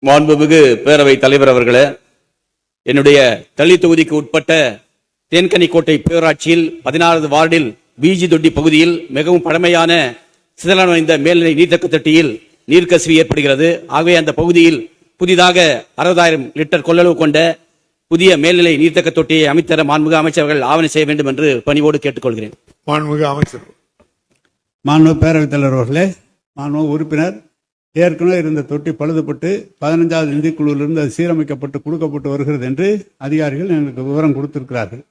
மாண்புமிகு பேரவை தலைவர் அவர்களே, என்னுடைய தளி தொகுதிக்கு உட்பட்ட தேன்கனிக்கோட்டை பேராட்சியில் 16வது வார்டில் பிஜி தொட்டி பகுதியில் மிகவும் பழமையான சிதலடைந்த மேல்நிலை நீர்த்தக்க தொட்டியில் நீர்க்கசிவு ஏற்படுகிறது. ஆகவே அந்த பகுதியில் புதிதாக 60,000 லிட்டர் கொள்ளளவு கொண்ட புதிய மேல்நிலை நீர்த்தக்க தொட்டியை அமைத்தர மாண்புமிகு அமைச்சர்கள் ஆவணம் செய்ய வேண்டும் என்று பணிவோடு கேட்டுக்கொள்கிறேன். மாண்புமிகு அமைச்சர். மாண்புமிகு பேரவைத் தலைவர் அவர்களே, மாண்புமிகு உறுப்பினர், ஏற்கனவே இருந்த தொட்டி பழுதுபட்டு 15வது நிதிக்குழுவிலிருந்து அது சீரமைக்கப்பட்டு கொடுக்கப்பட்டு வருகிறது என்று அதிகாரிகள் எனக்கு விவரம் கொடுத்திருக்கிறார்கள்.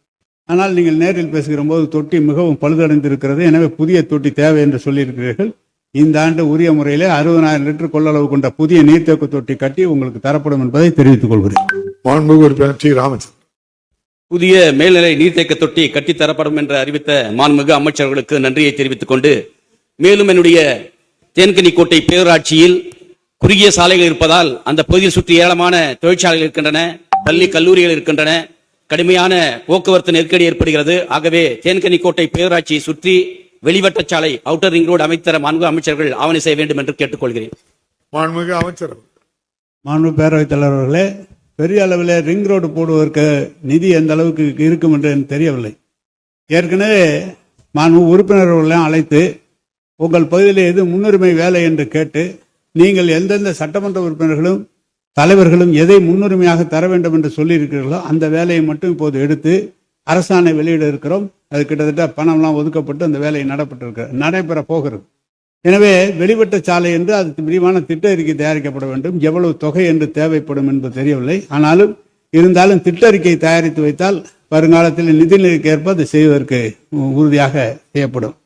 ஆனால் நீங்கள் நேரில் பேசுகிற போது தொட்டி மிகவும் பழுதடைந்திருக்கிறது, எனவே புதிய தொட்டி தேவை என்று சொல்லியிருக்கிறீர்கள். இந்த ஆண்டு உரிய முறையிலே 60,000 லிட்டர் கொள்ளளவு கொண்ட புதிய நீர்த்தேக்க தொட்டி கட்டி உங்களுக்கு தரப்படும் என்பதை தெரிவித்துக் கொள்கிறேன். புதிய மேல்நிலை நீர்த்தேக்க தொட்டி கட்டித்தரப்படும் என்று அறிவித்த மாண்புமிகு அமைச்சர்களுக்கு நன்றியை தெரிவித்துக் கொண்டு, மேலும் என்னுடைய தேன்கனிக்கோட்டை பேராட்சியில் குறுகிய சாலைகள் இருப்பதால் அந்த பகுதியில் சுற்றி ஏராளமான தொழிற்சாலைகள் இருக்கின்றன, பள்ளி கல்லூரிகள் இருக்கின்றன, கடுமையான போக்குவரத்து நெருக்கடி ஏற்படுகிறது. ஆகவே தேன்கனிக்கோட்டை பேராட்சியை சுற்றி வெளிவட்ட சாலை அவுட்டர் ரிங் ரோடு அமைத்தர மாண்புமிகு அமைச்சர்கள் ஆவணம் செய்ய வேண்டும் என்று கேட்டுக்கொள்கிறேன். மாண்புமிகு அமைச்சர். மாண்புமிகு பேரவைத் தலைவர் அவர்களே, பெரிய அளவில் ரிங் ரோடு போடுவதற்கு நிதி எந்த அளவுக்கு இருக்கும் என்று எனக்கு தெரியவில்லை. ஏற்கனவே மாண்புமிகு உறுப்பினர்களெல்லாம் அழைத்து உங்கள் பகுதியில் எது முன்னுரிமை வேலை என்று கேட்டு நீங்கள் எந்தெந்த சட்டமன்ற உறுப்பினர்களும் தலைவர்களும் எதை முன்னுரிமையாக தர வேண்டும் என்று சொல்லியிருக்கிறீர்களோ அந்த வேலையை மட்டும் இப்போது எடுத்து அரசாணை வெளியிட இருக்கிறோம். அது கிட்டத்தட்ட பணம்லாம் ஒதுக்கப்பட்டு அந்த வேலை நடைபெற போகிறது. எனவே வெளிவட்ட சாலை என்று அதுக்கு விரிவான திட்ட அறிக்கை தயாரிக்கப்பட வேண்டும். எவ்வளவு தொகை என்று தேவைப்படும் என்பது தெரியவில்லை. ஆனாலும் இருந்தாலும் திட்ட அறிக்கை தயாரித்து வைத்தால் வருங்காலத்தில் நிதிநிலைக்கு ஏற்ப அதை செய்வதற்கு உறுதியாக செய்யப்படும்.